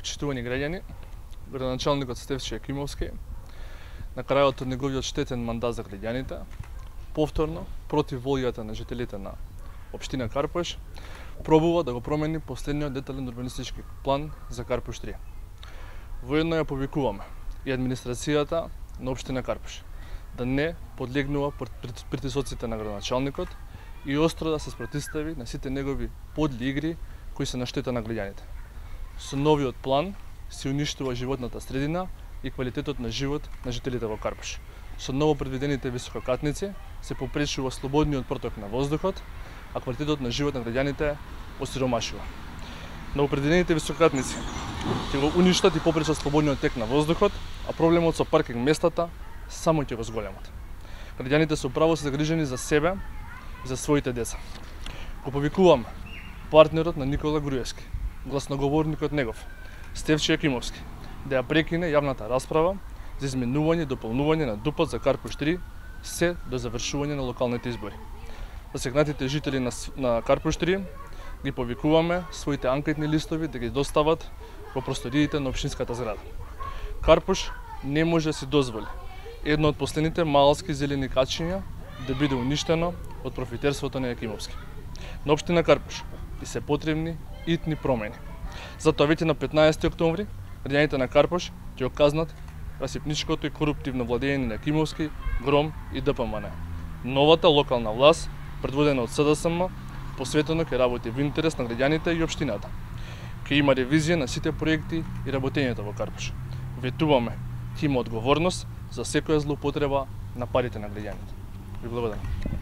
Почитувани граѓани, градоначалникот Стефче Јакимовски, на крајот од неговиот штетен мандат за граѓаните, повторно, против волјата на жителите на општина Карпуш, пробува да го промени последниот детален урбанистички план за Карпуш 3. Воедно ја повикуваме и администрацијата на општина Карпуш да не подлегнува пред притисоците на градоначалникот и остро да се спротивстави на сите негови подли игри кои се на штета на граѓаните. Со новиот план се уништува животната средина и квалитетот на живот на жителите во Карпуш. Со ново предвидените висококатници се попречува слободниот проток на воздухот, а квалитетот на живот на граѓаните осиромашува. Новопредвидените висококатници ќе го уништат и попречат слободниот тек на воздухот, а проблемот со паркинг местата само ќе го зголемат. Граѓаните со право се загрижени за себе и за своите деца. Го повикувам партнерот на Никола Груевски, гласноговорникот негов, Стефче Јакимовски, да ја прекине јавната расправа за изменување и дополнување на ДУП за Карпуш 3 се до завршување на локалните избори. Засегнатите жители на Карпуш 3 ги повикуваме своите анкетни листови да ги достават во просториите на општинската зграда. Карпуш не може да си дозволи едно од последните малски зелени качиња да биде уништено од профитерството на Јакимовски. На општина Карпуш и се потребни итни промени. Затоа веќе на 15 октомври граѓаните на Карпуш ќе оказнат расипничкото и коруптивно владење на Јакимовски, Гром и ДПМН. Новата локална власт, предводена од СДСМ, посветено ќе работи во интерес на граѓаните и општината. Ќе има ревизија на сите проекти и работењето во Карпуш. Ветуваме, ќе има одговорност за секоја злоупотреба на парите на граѓаните. Ви благодарам.